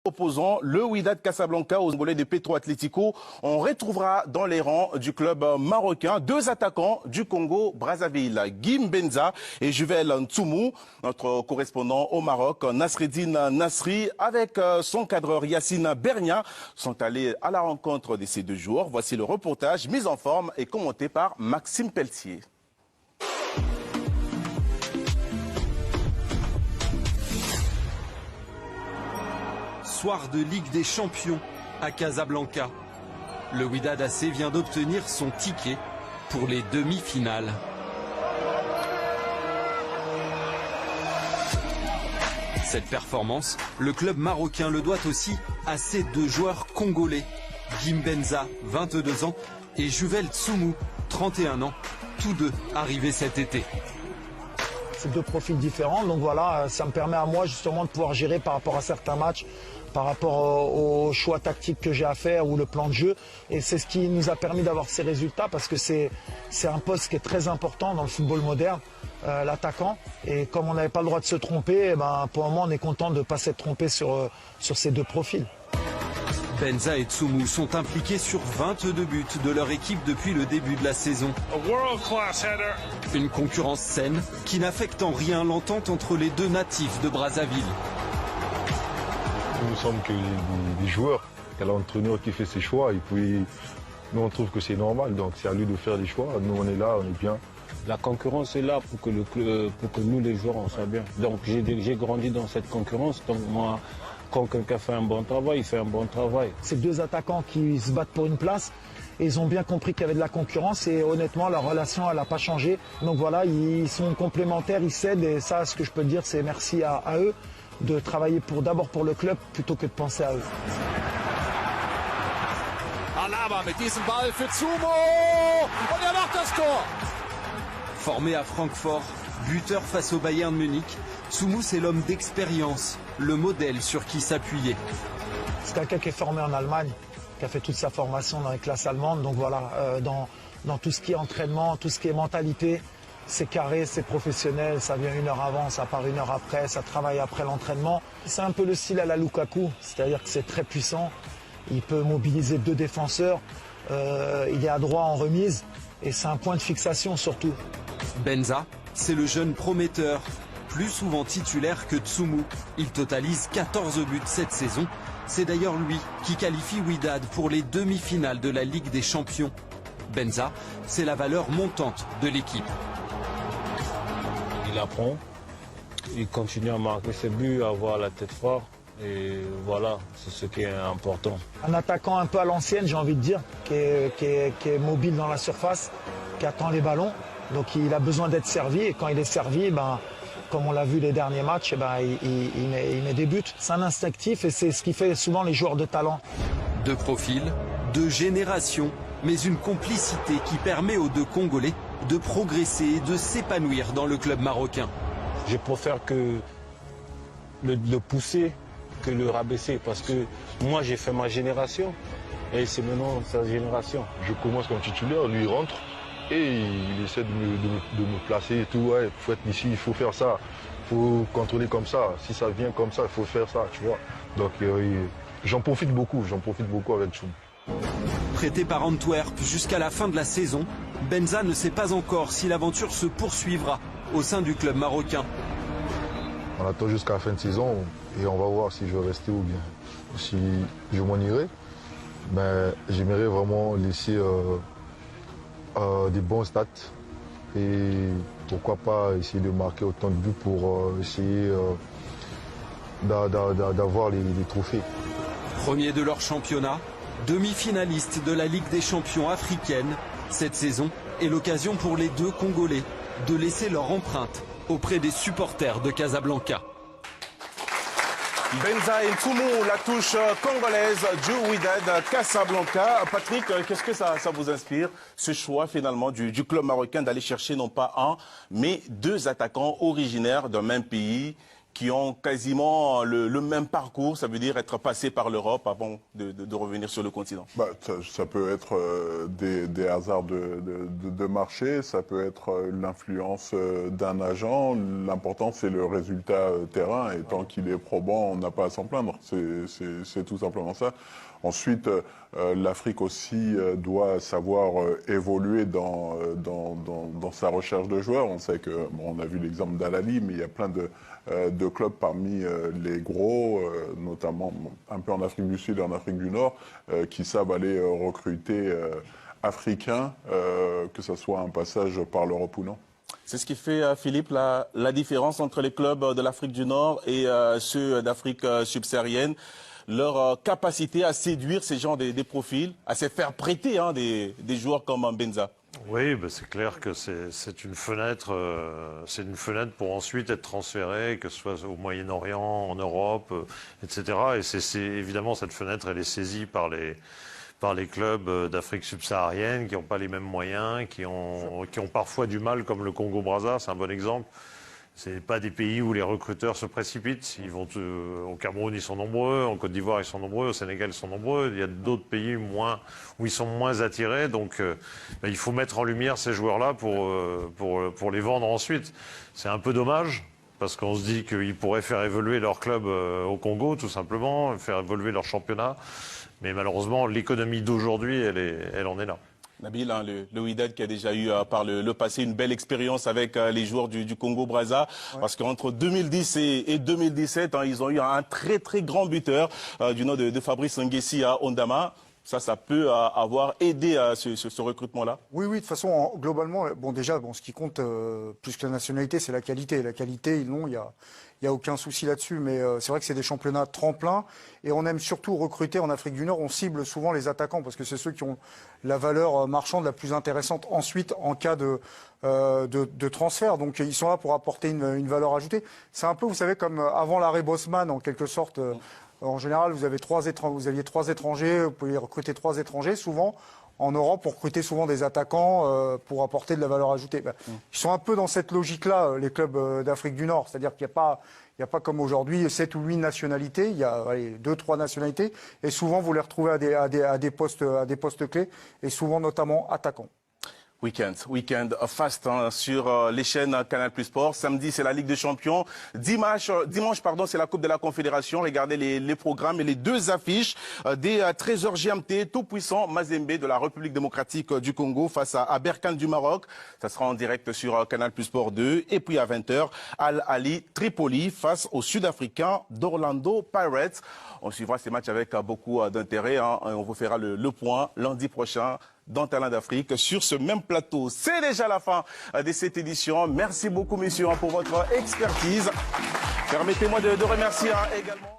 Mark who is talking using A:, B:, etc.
A: Opposant le Wydad Casablanca aux Angolais de Petro Atlético, on retrouvera dans les rangs du club marocain deux attaquants du Congo-Brazzaville, Guim Benza et Juvel Ntsumou. Notre correspondant au Maroc, Nasreddine Nasri, avec son cadreur Yassine Bernia, sont allés à la rencontre de ces deux joueurs. Voici le reportage mis en forme et commenté par Maxime Pelletier.
B: Soir de Ligue des Champions à Casablanca. Le Wydad AC vient d'obtenir son ticket pour les demi-finales. Cette performance, le club marocain le doit aussi à ses deux joueurs congolais, Guim Benza, 22 ans, et Juvel Ntsumou, 31 ans, tous deux arrivés cet été.
C: C'est deux profils différents, donc voilà, ça me permet à moi justement de pouvoir gérer par rapport à certains matchs, par rapport aux choix tactiques que j'ai à faire ou le plan de jeu. Et c'est ce qui nous a permis d'avoir ces résultats parce que c'est un poste qui est très important dans le football moderne, l'attaquant. Et comme on n'avait pas le droit de se tromper, pour le moment on est content de ne pas s'être trompé sur ces deux profils.
B: Benza et Ntsumou sont impliqués sur 22 buts de leur équipe depuis le début de la saison. Une concurrence saine qui n'affecte en rien l'entente entre les deux natifs de Brazzaville.
D: Nous sommes que des joueurs, il y a l'entraîneur qui fait ses choix et puis nous on trouve que c'est normal, donc c'est à lui de faire des choix. Nous on est là, on est bien.
E: La concurrence est là pour que nous les joueurs on soit bien. Donc j'ai grandi dans cette concurrence, donc moi quand quelqu'un fait un bon travail, il fait un bon travail.
C: C'est deux attaquants qui se battent pour une place et ils ont bien compris qu'il y avait de la concurrence et honnêtement leur relation elle n'a pas changé. Donc voilà, ils sont complémentaires, ils s'aident et ça ce que je peux dire c'est merci à eux de travailler d'abord pour le club plutôt que de penser à eux.
F: Alaba mit diesem Ball für Ntsumou und macht das Tor.
B: Formé à Francfort, buteur face au Bayern Munich, Ntsumou c'est l'homme d'expérience, le modèle sur qui s'appuyer.
C: C'est quelqu'un qui est formé en Allemagne, qui a fait toute sa formation dans les classes allemandes, donc voilà, dans tout ce qui est entraînement, tout ce qui est mentalité, c'est carré, c'est professionnel, ça vient 1 heure avant, ça part 1 heure après, ça travaille après l'entraînement. C'est un peu le style à la Lukaku, c'est-à-dire que c'est très puissant, il peut mobiliser 2 défenseurs, il est adroit en remise et c'est un point de fixation surtout.
B: Benza, c'est le jeune prometteur, plus souvent titulaire que Ntsumou. Il totalise 14 buts cette saison. C'est d'ailleurs lui qui qualifie Wydad pour les demi-finales de la Ligue des Champions. Benza, c'est la valeur montante de l'équipe.
E: Il apprend, il continue à marquer ses buts, à avoir la tête forte. Et voilà, c'est ce qui est important.
C: Un attaquant un peu à l'ancienne, j'ai envie de dire, qui est mobile dans la surface, qui attend les ballons. Donc il a besoin d'être servi et quand il est servi, comme on l'a vu les derniers matchs, il met des buts. C'est un instinctif et c'est ce qui fait souvent les joueurs de talent.
B: 2 profils, 2 générations, mais une complicité qui permet aux 2 Congolais de progresser et de s'épanouir dans le club marocain.
E: Je préfère que le pousser que le rabaisser parce que moi j'ai fait ma génération et c'est maintenant sa génération.
D: Je commence comme titulaire, lui il rentre et il essaie de me placer et tout. Ouais, il faut être ici, il faut faire ça, il faut contrôler comme ça. Si ça vient comme ça, il faut faire ça, tu vois. Donc j'en profite beaucoup avec Ntsumou.
B: Prêté par Antwerp jusqu'à la fin de la saison, Benza ne sait pas encore si l'aventure se poursuivra au sein du club marocain.
D: On attend jusqu'à la fin de saison et on va voir si je vais rester ou bien si je m'en irai. Mais j'aimerais vraiment laisser des bons stats et pourquoi pas essayer de marquer autant de buts pour essayer d'avoir les trophées.
B: Premier de leur championnat, demi-finaliste de la Ligue des Champions africaine, cette saison est l'occasion pour les 2 Congolais de laisser leur empreinte auprès des supporters de Casablanca.
A: Benza et Ntsumou, la touche congolaise du Wydad Casablanca. Patrick, qu'est-ce que ça vous inspire, ce choix finalement du club marocain d'aller chercher non pas un, mais 2 attaquants originaires d'un même pays qui ont quasiment le même parcours, ça veut dire être passés par l'Europe avant de revenir sur le continent?
G: Ça peut être des hasards de marché, ça peut être l'influence d'un agent. L'important, c'est le résultat terrain, et tant qu'il est probant, on n'a pas à s'en plaindre. C'est tout simplement ça. Ensuite, l'Afrique aussi doit savoir évoluer dans sa recherche de joueurs. On sait que, on a vu l'exemple d'Al-Ahly, mais il y a plein de clubs parmi les gros, notamment un peu en Afrique du Sud et en Afrique du Nord, qui savent aller recruter africains, que ce soit un passage par l'Europe ou non.
A: C'est ce qui fait, Philippe, la différence entre les clubs de l'Afrique du Nord et ceux d'Afrique subsaharienne. Leur capacité à séduire ces gens des profils, à se faire prêter des joueurs comme Benza.
H: Oui, c'est clair que c'est une fenêtre pour ensuite être transféré, que ce soit au Moyen-Orient, en Europe, etc. Et évidemment, cette fenêtre, elle est saisie par les clubs d'Afrique subsaharienne qui n'ont pas les mêmes moyens, qui ont parfois du mal, comme le Congo-Brazza, c'est un bon exemple. Ce n'est pas des pays où les recruteurs se précipitent. Ils vont au Cameroun, ils sont nombreux. En Côte d'Ivoire, ils sont nombreux. Au Sénégal, ils sont nombreux. Il y a d'autres pays où ils sont moins attirés. Donc, il faut mettre en lumière ces joueurs-là pour les vendre ensuite. C'est un peu dommage, parce qu'on se dit qu'ils pourraient faire évoluer leur club au Congo, tout simplement, faire évoluer leur championnat. Mais malheureusement, l'économie d'aujourd'hui, elle en est là.
A: Nabil, le Wydad qui a déjà eu par le passé une belle expérience avec les joueurs du Congo-Brazza, parce qu'entre 2010 et 2017, ils ont eu un très très grand buteur du nom de Fabrice Nguessi à Ondama. Ça peut avoir aidé à ce recrutement-là?
I: Oui, de toute façon, globalement, déjà, ce qui compte plus que la nationalité, c'est la qualité. La qualité, ils l'ont, il n'y a aucun souci là-dessus. Mais c'est vrai que c'est des championnats tremplins. Et on aime surtout recruter en Afrique du Nord. On cible souvent les attaquants parce que c'est ceux qui ont la valeur marchande la plus intéressante ensuite en cas de transfert. Donc ils sont là pour apporter une valeur ajoutée. C'est un peu, vous savez, comme avant l'arrêt Bosman, en quelque sorte. En général, vous aviez 3 étrangers, vous pouvez recruter 3 étrangers. Souvent, en Europe, on recrutait souvent des attaquants pour apporter de la valeur ajoutée. Ils sont un peu dans cette logique-là, les clubs d'Afrique du Nord. C'est-à-dire qu'il n'y a pas comme aujourd'hui 7 ou 8 nationalités. Il y a 2-3 nationalités. Et souvent, vous les retrouvez à des postes clés. Et souvent, notamment, attaquants.
A: Week-end fast sur les chaînes Canal Plus Sport. Samedi, c'est la Ligue des Champions. Dimanche, c'est la Coupe de la Confédération. Regardez les programmes et les 2 affiches des 13h GMT, tout puissant Mazembe de la République démocratique du Congo face à Berkane du Maroc. Ça sera en direct sur Canal Plus Sport 2. Et puis à 20h, Al-Ahly Tripoli face aux Sud-Africains d'Orlando Pirates. On suivra ces matchs avec beaucoup d'intérêt. Et on vous fera le point lundi prochain dans Talent d'Afrique sur ce même plateau. C'est déjà la fin de cette édition. Merci beaucoup, messieurs, pour votre expertise. Permettez-moi de remercier également...